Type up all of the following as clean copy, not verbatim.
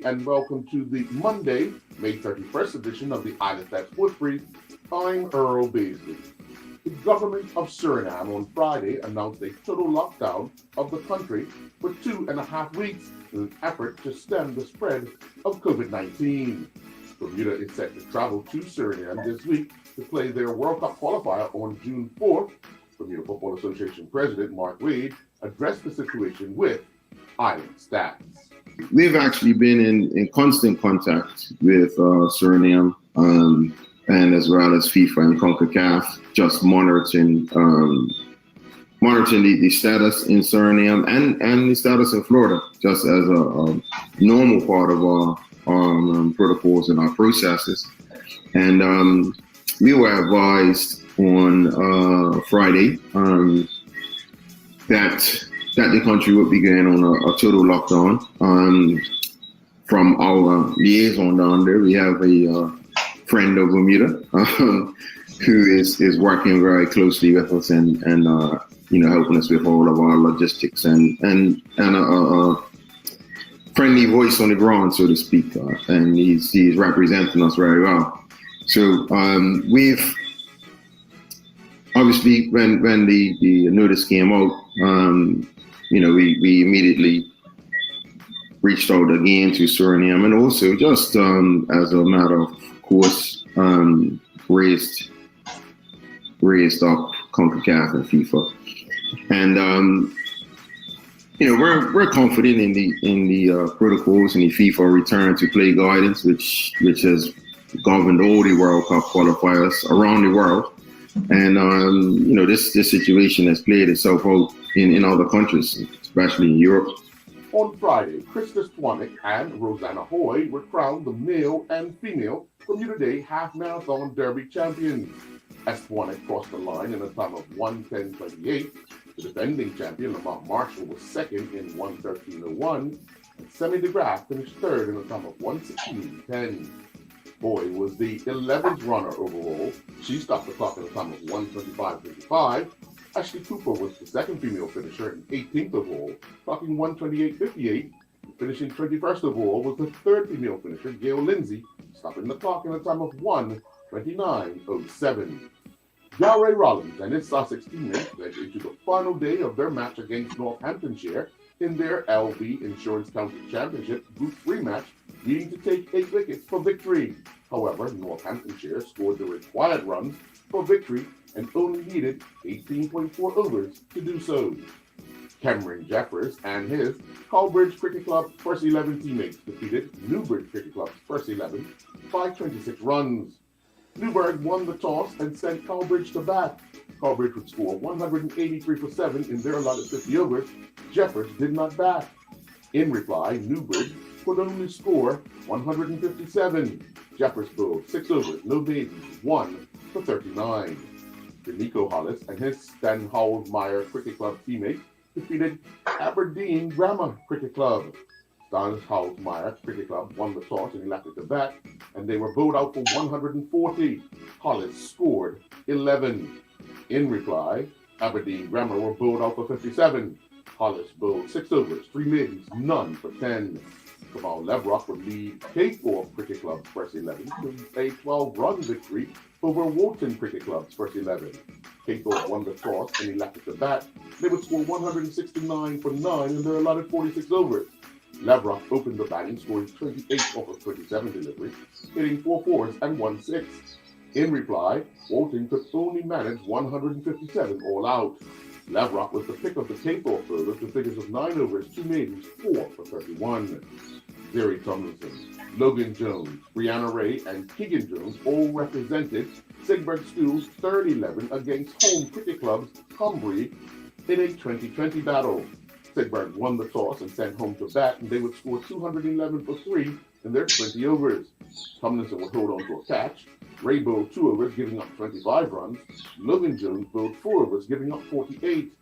and welcome to the Monday, May 31st edition of the Island Stat Sports Brief. I'm Earl Baisley. The government of Suriname on Friday announced a total lockdown of the country for 2.5 weeks in an effort to stem the spread of COVID-19. Bermuda is set to travel to Suriname this week to play their World Cup qualifier on June 4th. Bermuda Football Association President Mark Wade addressed the situation with Island Stats. We've actually been in constant contact with Suriname and as well as FIFA and CONCACAF, just monitoring the status in Suriname and the status in Florida, just as a normal part of our protocols and our processes. And we were advised on Friday that the country would be going on a total lockdown. From our liaison down there, we have a friend of Bermuda who is working very closely with us and helping us with all of our logistics and a friendly voice on the ground, so to speak. And he's representing us very well. So we've obviously when the notice came out, we immediately reached out again to Suriname and also just as a matter of course raised up CONCACAF and FIFA. And we're confident in the protocols and the FIFA return to play guidance, which has governed all the World Cup qualifiers around the world. And this situation has played itself out in other countries, especially in Europe. On Friday, Krista Stwanek and Rosanna Hoy were crowned the male and female Bermuda Day Half Marathon Derby champions. As Stwanek crossed the line in a time of 1:10:28, the defending champion Lamont Marshall was second in 1:13:01, and Semi DeGraff finished third in a time of 1:16:10. Hoy was the 11th runner overall. She stopped the clock in a time of 1:25:55. Ashley Cooper was the second female finisher and 18th overall, clocking 1:28:58. Finishing 21st overall was the third female finisher, Gail Lindsay, stopping the clock in a time of 1:29:07. Gary Rollins and his Sussex teammates went into the final day of their match against Northamptonshire in their LV Insurance County Championship Group 3 match, needing to take 8 wickets for victory. However, Northamptonshire scored the required runs for victory and only needed 18.4 overs to do so. Cameron Jeffers and his Cowbridge Cricket Club first 11 teammates defeated Newbridge Cricket Club's first 11 by 26 runs. Newburgh won the toss and sent Cowbridge to bat. Cowbridge would score 183 for 7 in their allotted 50 overs. Jeffers did not bat. In reply, Newbridge could only score 157. Jeffers bowled 6 overs, no babies, 1 for 39. Nico Hollis and his Stan Howells-Meyer Cricket Club teammates defeated Aberdeen Grammar Cricket Club. Stan Howells-Meyer Cricket Club won the toss and elected to bat, and they were bowled out for 140. Hollis scored 11. In reply, Aberdeen Grammar were bowled out for 57. Hollis bowled 6 overs, 3 mids, none for 10. Kamal Levrock would lead K4 Cricket Club's first 11 to a 12-run victory over Woolton Cricket Club's first 11. K4 won the toss and elected to bat. They would score 169 for 9 in their allotted 46 overs. Levrock opened the batting, scoring 28 off of 27 deliveries, hitting 4 fours and 1 6. In reply, Woolton could only manage 157 all out. Lavrock was the pick of the K4 fielders with figures of 9 overs, 2 maidens, 4 for 31. Zeri Tomlinson, Logan Jones, Brianna Ray, and Keegan Jones all represented Sigburg School's third 11 against home cricket club's Cumbria in a 2020 battle. Sigburg won the toss and sent home to bat, and they would score 211 for 3 in their 20 overs. Tomlinson would hold on to a catch. Ray bowled 2 overs, giving up 25 runs. Logan Jones bowled 4 overs, giving up 48.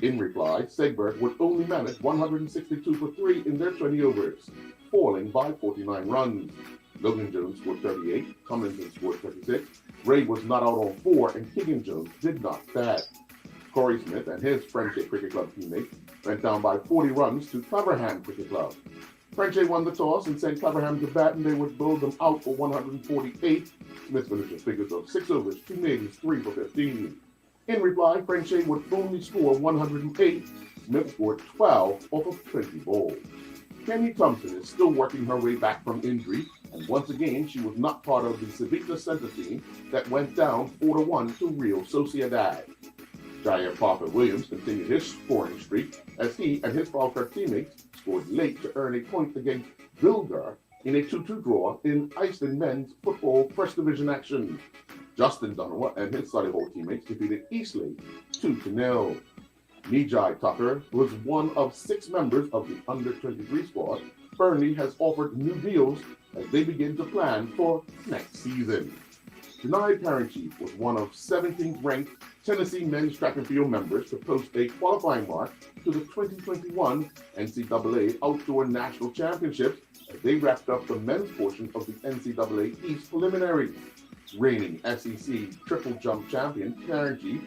In reply, Sigburg would only manage 162 for 3 in their 20 overs, falling by 49 runs. Logan Jones scored 38, Tomlinson scored 36, Ray was not out on 4, and Keegan Jones did not bat. Corey Smith and his Friendship Cricket Club teammates went down by 40 runs to Cleverham Cricket Club. French won the toss and sent Claverham to bat, and they would blow them out for 148. Smith finished with figures of 6 overs, 2 maidens, 3 for 15. In reply, French would only score 108. Smith scored 12 off of 20 balls. Kenny Thompson is still working her way back from injury, and once again, she was not part of the Sevilla center team that went down 4-1 to Real Sociedad. Jair Parker-Williams continued his scoring streak as he and his Falkirk teammates scored late to earn a point against Vilgar in a 2-2 draw in Iceland men's football first division action. Justin Dunaway and his Solihull teammates defeated Eastleigh 2-0. Nijai Tucker was one of 6 members of the under-23 squad. Burnley has offered new deals as they begin to plan for next season. Denai Parent-Chief was one of 17th ranked Tennessee men's track and field members to post a qualifying mark to the 2021 NCAA Outdoor National Championships as they wrapped up the men's portion of the NCAA East preliminary. Reigning SEC triple jump champion Parent-Chief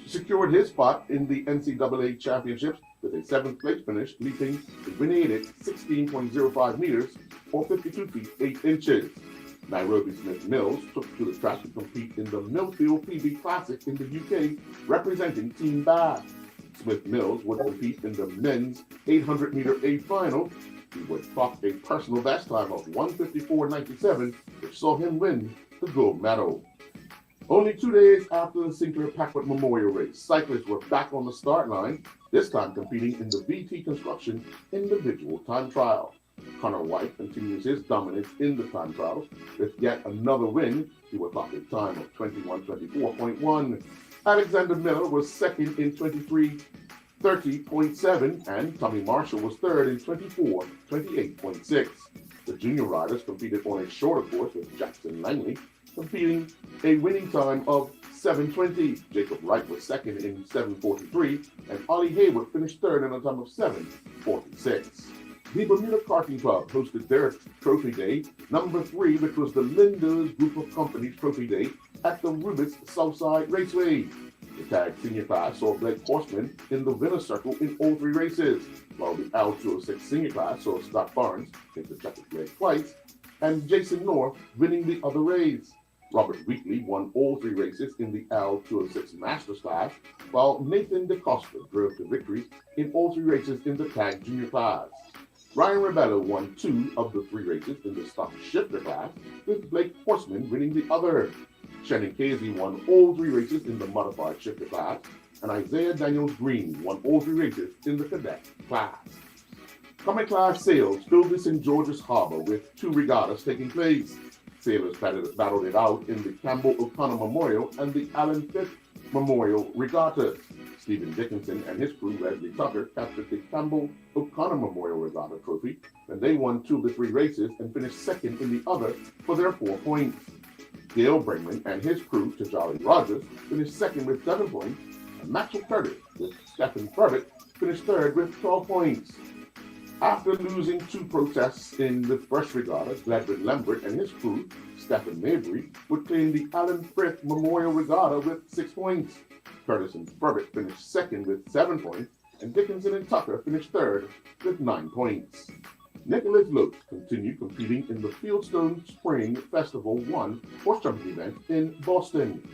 secured his spot in the NCAA championships with a 7th place finish, leaping a benighted 16.05 meters or 52 feet 8 inches. Nairobi Smith Mills took to the track to compete in the Millfield PB Classic in the UK, representing Team Bath. Smith Mills would compete in the men's 800-meter A final. He would clock a personal best time of 1:54.97, which saw him win the gold medal. Only 2 days after the Sinclair Packwood Memorial Race, cyclists were back on the start line, this time competing in the BT Construction individual time trial. Connor White continues his dominance in the time trials with yet another win. He would clock a time of 21:24.1. Alexander Miller was second in 23:30.7, and Tommy Marshall was third in 24:28.6. The junior riders competed on a shorter course with Jackson Langley competing a winning time of 7:20. Jacob Wright was second in 7:43, and Ollie Hayward finished third in a time of 7:46. The Bermuda Karting Club hosted their Trophy Day, number 3, which was the Linda's Group of Companies Trophy Day at the Rubis Southside Raceway. The tag senior class saw Blake Horseman in the winner's circle in all 3 races, while the L206 senior class saw Scott Barnes take the checkered flag twice, and Jason North winning the other race. Robert Wheatley won all 3 races in the L206 Masters class, while Nathan DeCosta drove to victories in all 3 races in the tag junior class. Ryan Rebello won 2 of the 3 races in the stock shifter class, with Blake Horseman winning the other. Shannon Casey won all 3 races in the modified shifter class, and Isaiah Daniels Green won all 3 races in the cadet class. Common class sails filled the St. George's Harbor with 2 regattas taking place. Sailors battled it out in the Campbell O'Connor Memorial and the Allen Fifth Memorial Regattas. Stephen Dickinson and his crew, Leslie Tucker, captured the Campbell O'Connor Memorial Regatta trophy, and they won 2 of the 3 races and finished second in the other for their 4 points. Dale Brinkman and his crew, Tajali Rogers, finished second with 7 points, and Maxwell Curtis with Stephen Furbitt finished third with 12 points. After losing 2 protests in the first regatta, Gladwin Lambert and his crew, Stephen Mabry, would claim the Allen Frith Memorial Regatta with 6 points. Curtis and Furbitt finished second with 7 points, and Dickinson and Tucker finished third with 9 points. Nicholas Lopes continued competing in the Fieldstone Spring Festival 1 horse jumping event in Boston.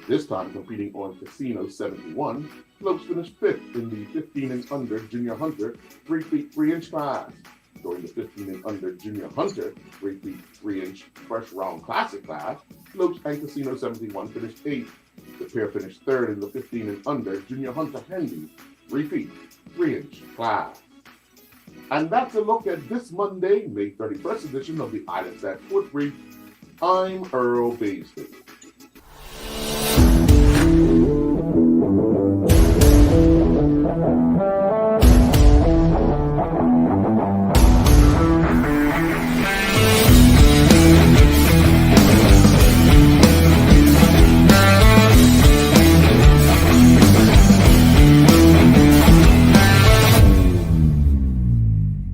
This time competing on Casino 71, Lopes finished 5th in the 15 and under junior hunter 3 feet 3 inch class. During the 15 and under junior hunter 3 feet 3 inch first round classic class, Lopes and Casino 71 finished 8th. The pair finished 3rd in the 15 and under junior hunter handy 3 feet 3 inch class. And that's a look at this Monday, May 31st edition of the Island Stat Sports Brief. I'm Earl Baisley.